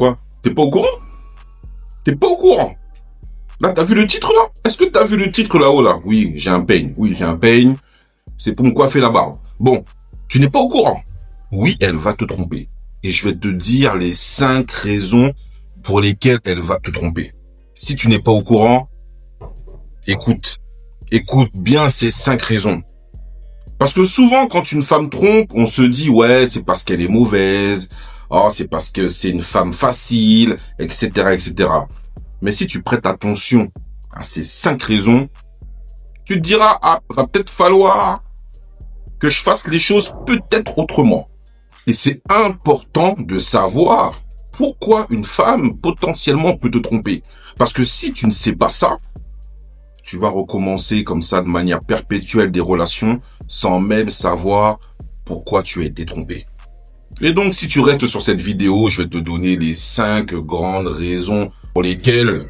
Quoi? T'es pas au courant? T'es pas au courant? Là, t'as vu le titre, là? Est-ce que t'as vu le titre, là-haut, là? Oui, j'ai un peigne. Oui, j'ai un peigne. C'est pour me coiffer la barbe. Bon, tu n'es pas au courant. Oui, elle va te tromper. Et je vais te dire les 5 raisons pour lesquelles elle va te tromper. Si tu n'es pas au courant, écoute bien ces 5 raisons. Parce que souvent, quand une femme trompe, on se dit, ouais, c'est parce qu'elle est mauvaise, oh, c'est parce que c'est une femme facile, etc., etc. Mais si tu prêtes attention à ces 5 raisons, tu te diras, ah, va peut-être falloir que je fasse les choses peut-être autrement. Et c'est important de savoir pourquoi une femme potentiellement peut te tromper. Parce que si tu ne sais pas ça, tu vas recommencer comme ça de manière perpétuelle des relations sans même savoir pourquoi tu as été trompé. Et donc, si tu restes sur cette vidéo, je vais te donner les 5 grandes raisons pour lesquelles,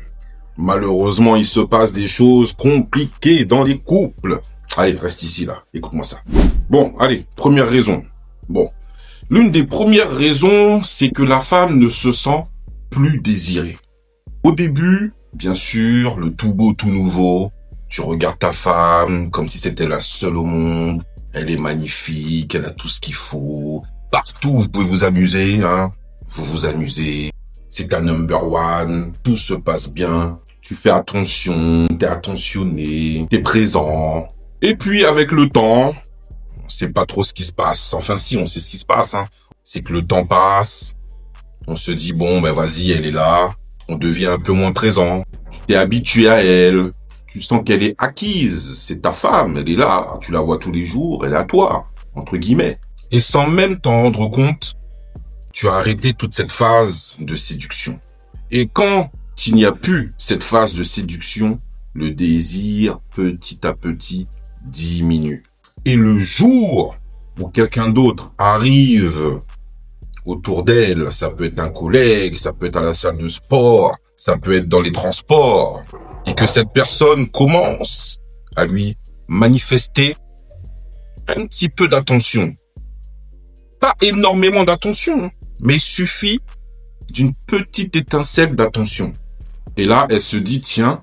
malheureusement, il se passe des choses compliquées dans les couples. Allez, reste ici, là. Écoute-moi ça. Bon, allez, première raison. Bon. L'une des premières raisons, c'est que la femme ne se sent plus désirée. Au début, bien sûr, le tout beau, tout nouveau, tu regardes ta femme comme si c'était la seule au monde. Elle est magnifique, elle a tout ce qu'il faut. Partout, vous pouvez vous amuser, hein. Vous vous amusez. C'est ta number one. Tout se passe bien. Tu fais attention, t'es attentionné, t'es présent. Et puis, avec le temps, on sait pas trop ce qui se passe. Enfin, si, on sait ce qui se passe, hein. C'est que le temps passe. On se dit, bon, ben vas-y, elle est là. On devient un peu moins présent. Tu t'es habitué à elle. Tu sens qu'elle est acquise. C'est ta femme, elle est là. Tu la vois tous les jours, elle est à toi, entre guillemets. Et sans même t'en rendre compte, tu as arrêté toute cette phase de séduction. Et quand il n'y a plus cette phase de séduction, le désir, petit à petit, diminue. Et le jour où quelqu'un d'autre arrive autour d'elle, ça peut être un collègue, ça peut être à la salle de sport, ça peut être dans les transports, et que cette personne commence à lui manifester un petit peu d'attention. Pas énormément d'attention, mais il suffit d'une petite étincelle d'attention. Et là, elle se dit, tiens,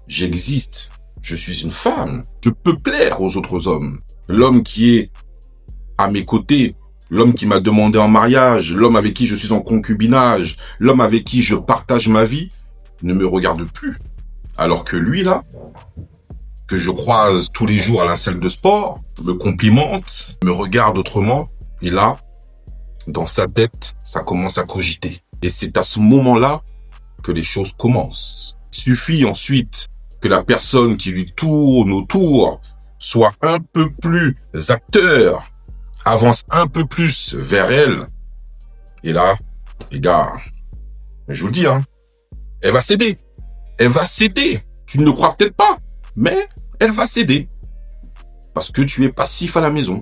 j'existe, je suis une femme, je peux plaire aux autres hommes. L'homme qui est à mes côtés, l'homme qui m'a demandé en mariage, l'homme avec qui je suis en concubinage, l'homme avec qui je partage ma vie, ne me regarde plus. Alors que lui, là, que je croise tous les jours à la salle de sport, me complimente, me regarde autrement, et là, dans sa tête, ça commence à cogiter. Et c'est à ce moment-là que les choses commencent. Il suffit ensuite que la personne qui lui tourne autour soit un peu plus acteur, avance un peu plus vers elle. Et là, les gars, je vous le dis, hein, elle va céder. Elle va céder. Tu ne le crois peut-être pas, mais elle va céder. Parce que tu es passif à la maison.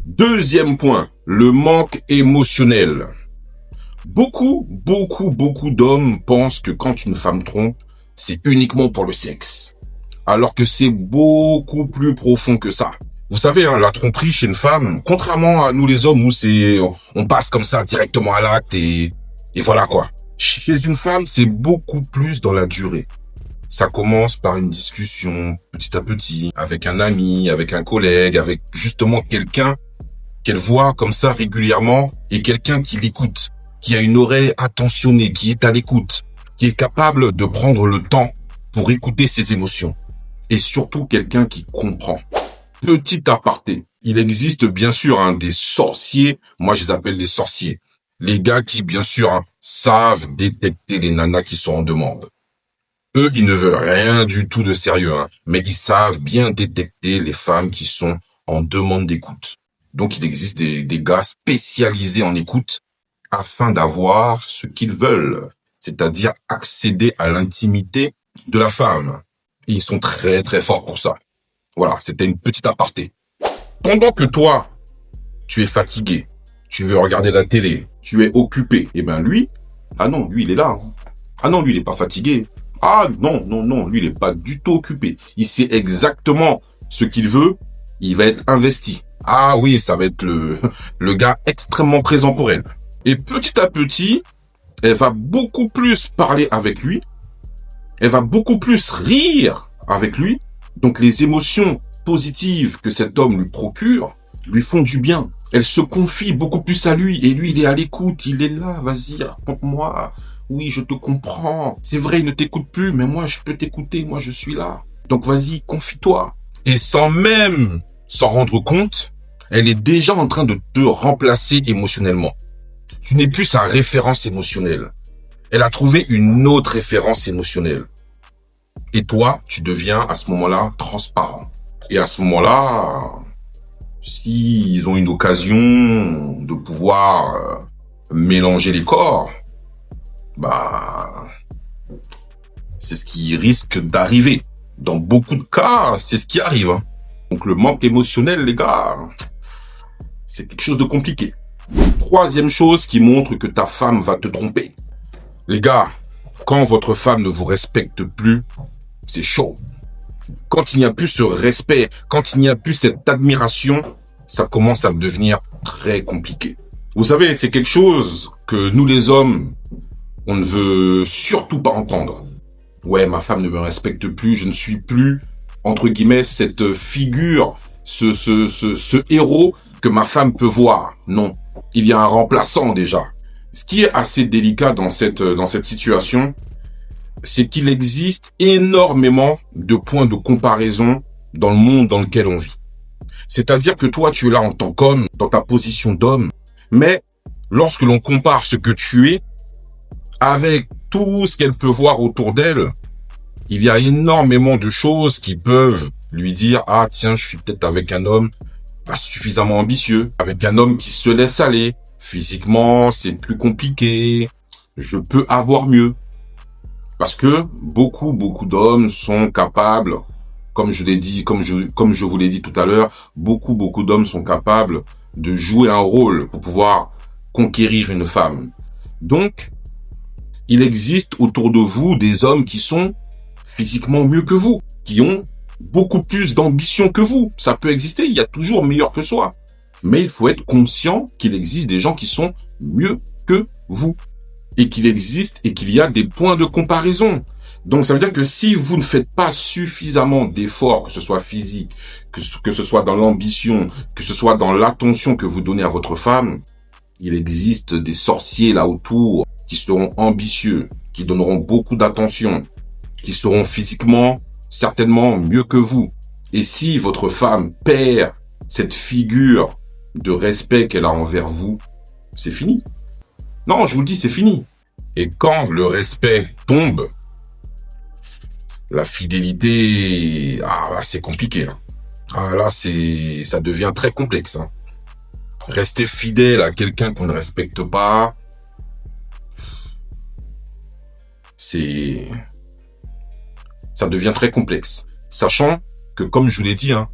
Deuxième point, le manque émotionnel. Beaucoup d'hommes pensent que quand une femme trompe, c'est uniquement pour le sexe. Alors que c'est beaucoup plus profond que ça. Vous savez, hein, la tromperie chez une femme, contrairement à nous les hommes où on passe comme ça directement à l'acte et voilà quoi. Chez une femme, c'est beaucoup plus dans la durée. Ça commence par une discussion petit à petit avec un ami, avec un collègue, avec justement quelqu'un qu'elle voit comme ça régulièrement et quelqu'un qui l'écoute, qui a une oreille attentionnée, qui est à l'écoute, qui est capable de prendre le temps pour écouter ses émotions. Et surtout quelqu'un qui comprend. Petit aparté, il existe bien sûr des sorciers, moi je les appelle les sorciers. Les gars qui bien sûr savent détecter les nanas qui sont en demande. Eux, ils ne veulent rien du tout de sérieux, mais ils savent bien détecter les femmes qui sont en demande d'écoute. Donc il existe des gars spécialisés en écoute afin d'avoir ce qu'ils veulent, c'est-à-dire accéder à l'intimité de la femme. Et ils sont très très forts pour ça. Voilà, c'était une petite aparté. Pendant que toi, tu es fatigué, tu veux regarder la télé, tu es occupé, et ben lui, ah non, lui il est là. Ah non, lui il est pas fatigué. Ah non, lui il est pas du tout occupé. Il sait exactement ce qu'il veut, il va être investi. Ah oui, ça va être le gars extrêmement présent pour elle. Et petit à petit, Elle va beaucoup plus parler avec lui. Elle va beaucoup plus rire avec lui. Donc les émotions positives que cet homme lui procure lui font du bien. Elle se confie beaucoup plus à lui et lui, il est à l'écoute, il est là, vas-y, raconte-moi. Oui, je te comprends. C'est vrai, il ne t'écoute plus, mais moi, je peux t'écouter, moi, je suis là. Donc vas-y, confie-toi. Et sans même s'en rendre compte, elle est déjà en train de te remplacer émotionnellement. Tu n'es plus sa référence émotionnelle. Elle a trouvé une autre référence émotionnelle. Et toi, tu deviens à ce moment-là transparent. Et à ce moment-là, s'ils ont une occasion de pouvoir mélanger les corps, bah, c'est ce qui risque d'arriver. Dans beaucoup de cas, c'est ce qui arrive. Hein. Donc le manque émotionnel, les gars, c'est quelque chose de compliqué. Troisième chose qui montre que ta femme va te tromper. Les gars, quand votre femme ne vous respecte plus, c'est chaud. Quand il n'y a plus ce respect, quand il n'y a plus cette admiration, ça commence à devenir très compliqué. Vous savez, c'est quelque chose que nous les hommes, on ne veut surtout pas entendre. Ouais, ma femme ne me respecte plus, je ne suis plus, entre guillemets, cette figure, ce héros que ma femme peut voir. Non, il y a un remplaçant déjà. Ce qui est assez délicat dans cette situation, c'est qu'il existe énormément de points de comparaison dans le monde dans lequel on vit. C'est-à-dire que toi, tu es là en tant qu'homme, dans ta position d'homme, mais lorsque l'on compare ce que tu es avec tout ce qu'elle peut voir autour d'elle, il y a énormément de choses qui peuvent lui dire « Ah tiens, je suis peut-être avec un homme pas suffisamment ambitieux, avec un homme qui se laisse aller. Physiquement, c'est plus compliqué. Je peux avoir mieux. » Parce que beaucoup d'hommes sont capables, comme je l'ai dit, comme je vous l'ai dit tout à l'heure, beaucoup d'hommes sont capables de jouer un rôle pour pouvoir conquérir une femme. Donc, il existe autour de vous des hommes qui sont physiquement mieux que vous, qui ont beaucoup plus d'ambition que vous. Ça peut exister, il y a toujours meilleur que soi. Mais il faut être conscient qu'il existe des gens qui sont mieux que vous. Et qu'il existe et qu'il y a des points de comparaison. Donc ça veut dire que si vous ne faites pas suffisamment d'efforts, que ce soit physique, que ce soit dans l'ambition, que ce soit dans l'attention que vous donnez à votre femme, il existe des sorciers là autour qui seront ambitieux, qui donneront beaucoup d'attention, qui seront physiquement certainement mieux que vous. Et si votre femme perd cette figure de respect qu'elle a envers vous, c'est fini. Non, je vous le dis, c'est fini. Et quand le respect tombe, la fidélité, là, c'est compliqué. Hein. Là, ça devient très complexe. Hein. Rester fidèle à quelqu'un qu'on ne respecte pas, ça devient très complexe. Sachant que, comme je vous l'ai dit, hein,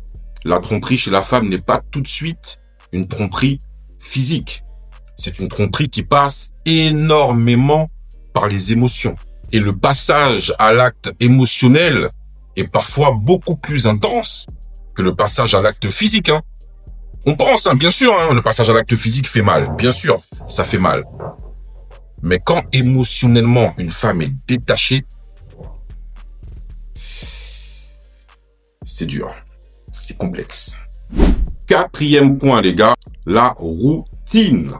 la tromperie chez la femme n'est pas tout de suite une tromperie physique. C'est une tromperie qui passe énormément par les émotions. Et le passage à l'acte émotionnel est parfois beaucoup plus intense que le passage à l'acte physique. Hein. On pense, hein, bien sûr, hein, le passage à l'acte physique fait mal. Bien sûr, ça fait mal. Mais quand émotionnellement une femme est détachée, c'est dur. C'est complexe. Quatrième point, les gars, la routine.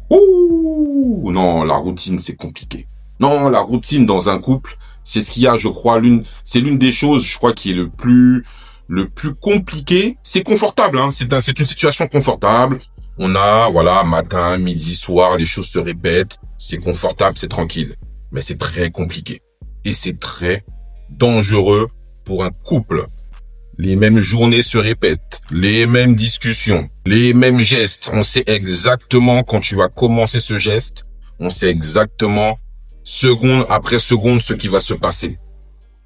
Ouh, non, la routine, c'est compliqué. Non, la routine dans un couple, c'est ce qu'il y a, je crois, c'est l'une des choses, je crois, qui est le plus compliqué. C'est confortable, hein. C'est une situation confortable. On a, voilà, matin, midi, soir, les choses se répètent. C'est confortable, c'est tranquille. Mais c'est très compliqué. Et c'est très dangereux pour un couple. Les mêmes journées se répètent, les mêmes discussions, les mêmes gestes. On sait exactement quand tu vas commencer ce geste, on sait exactement seconde après seconde ce qui va se passer.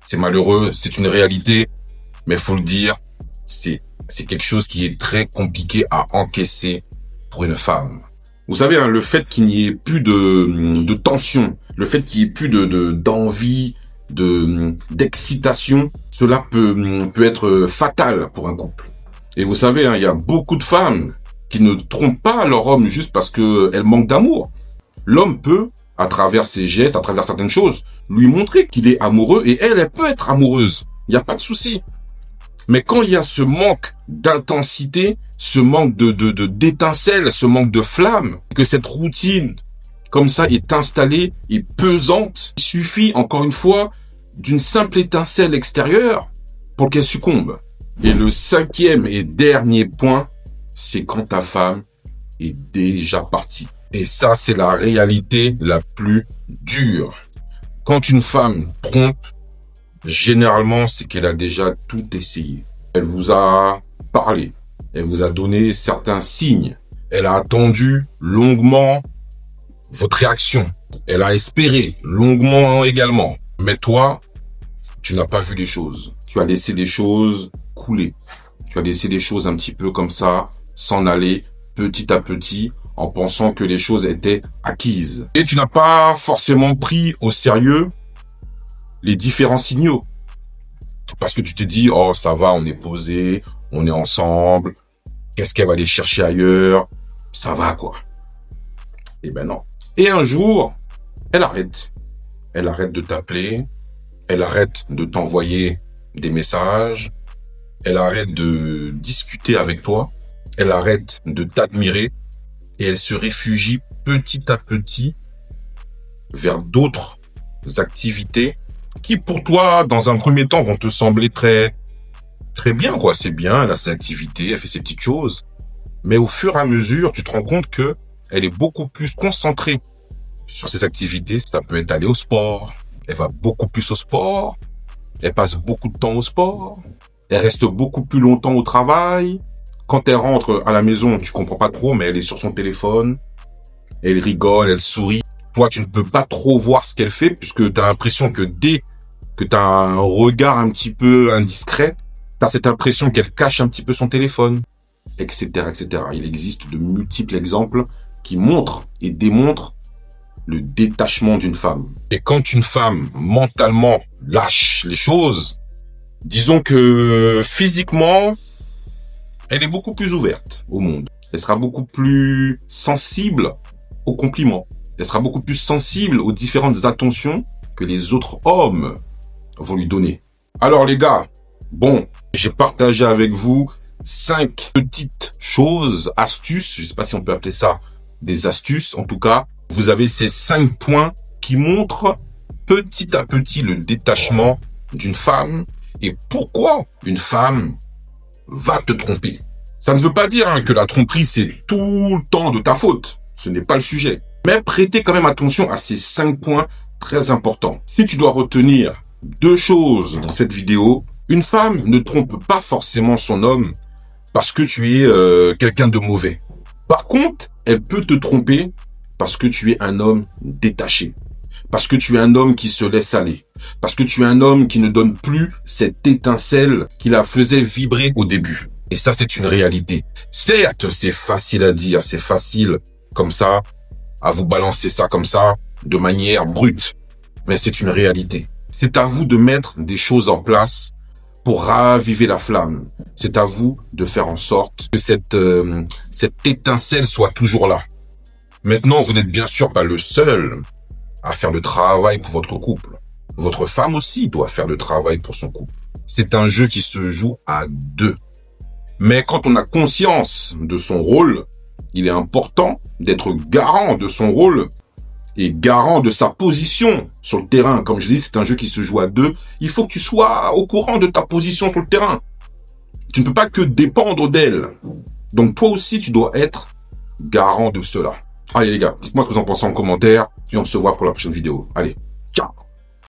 C'est malheureux, c'est une réalité, mais faut le dire, c'est quelque chose qui est très compliqué à encaisser pour une femme. Vous savez, hein, le fait qu'il n'y ait plus de tension, le fait qu'il n'y ait plus d'envie, d'excitation, cela peut être fatal pour un couple. Et vous savez, hein, il y a beaucoup de femmes qui ne trompent pas leur homme juste parce qu'elles manquent d'amour. L'homme peut à travers ses gestes, à travers certaines choses, lui montrer qu'il est amoureux et elle peut être amoureuse. Il n'y a pas de souci. Mais quand il y a ce manque d'intensité, ce manque d'étincelle, ce manque de flamme, que cette routine comme ça est installée et pesante, il suffit encore une fois d'une simple étincelle extérieure pour qu'elle succombe. Et le cinquième et dernier point, c'est quand ta femme est déjà partie. Et ça, c'est la réalité la plus dure. Quand une femme trompe, généralement, c'est qu'elle a déjà tout essayé. Elle vous a parlé. Elle vous a donné certains signes. Elle a attendu longuement votre réaction. Elle a espéré longuement également. Mais toi, tu n'as pas vu les choses. Tu as laissé les choses couler. Tu as laissé les choses un petit peu comme ça, s'en aller petit à petit, en pensant que les choses étaient acquises. Et tu n'as pas forcément pris au sérieux les différents signaux. Parce que tu t'es dit, oh ça va, on est posé, on est ensemble, qu'est-ce qu'elle va aller chercher ailleurs? Ça va quoi. Eh ben non. Et un jour, elle arrête. Elle arrête de t'appeler, elle arrête de t'envoyer des messages, elle arrête de discuter avec toi, elle arrête de t'admirer et elle se réfugie petit à petit vers d'autres activités qui pour toi, dans un premier temps, vont te sembler très bien, quoi. C'est bien, elle a ses activités, elle fait ses petites choses. Mais au fur et à mesure, tu te rends compte que elle est beaucoup plus concentrée sur ses activités. Ça peut être aller au sport. Elle va beaucoup plus au sport. Elle passe beaucoup de temps au sport. Elle reste beaucoup plus longtemps au travail. Quand elle rentre à la maison, tu comprends pas trop, mais elle est sur son téléphone. Elle rigole, elle sourit. Toi, tu ne peux pas trop voir ce qu'elle fait puisque tu as l'impression que dès que tu as un regard un petit peu indiscret, tu as cette impression qu'elle cache un petit peu son téléphone, etc., etc. Il existe de multiples exemples qui montrent et démontrent le détachement d'une femme. Et quand une femme mentalement lâche les choses, disons que physiquement, elle est beaucoup plus ouverte au monde. Elle sera beaucoup plus sensible aux compliments. Elle sera beaucoup plus sensible aux différentes attentions que les autres hommes vont lui donner. Alors les gars, bon, j'ai partagé avec vous 5 petites choses, astuces, je ne sais pas si on peut appeler ça des astuces, en tout cas, vous avez ces 5 points qui montrent petit à petit le détachement d'une femme et pourquoi une femme va te tromper. Ça ne veut pas dire que la tromperie c'est tout le temps de ta faute, ce n'est pas le sujet. Mais prêtez quand même attention à ces 5 points très importants. Si tu dois retenir 2 choses dans cette vidéo, une femme ne trompe pas forcément son homme parce que tu es quelqu'un de mauvais. Par contre, elle peut te tromper parce que tu es un homme détaché, parce que tu es un homme qui se laisse aller, parce que tu es un homme qui ne donne plus cette étincelle qui la faisait vibrer au début. Et ça, c'est une réalité. Certes, c'est facile à dire, c'est facile comme ça, à vous balancer ça comme ça, de manière brute. Mais c'est une réalité. C'est à vous de mettre des choses en place pour raviver la flamme. C'est à vous de faire en sorte que cette étincelle soit toujours là. Maintenant, vous n'êtes bien sûr pas le seul à faire le travail pour votre couple. Votre femme aussi doit faire le travail pour son couple. C'est un jeu qui se joue à 2. Mais quand on a conscience de son rôle, il est important d'être garant de son rôle et garant de sa position sur le terrain. Comme je dis, c'est un jeu qui se joue à 2. Il faut que tu sois au courant de ta position sur le terrain. Tu ne peux pas que dépendre d'elle. Donc toi aussi, tu dois être garant de cela. Allez les gars, dites-moi ce que vous en pensez en commentaire et on se voit pour la prochaine vidéo. Allez, ciao!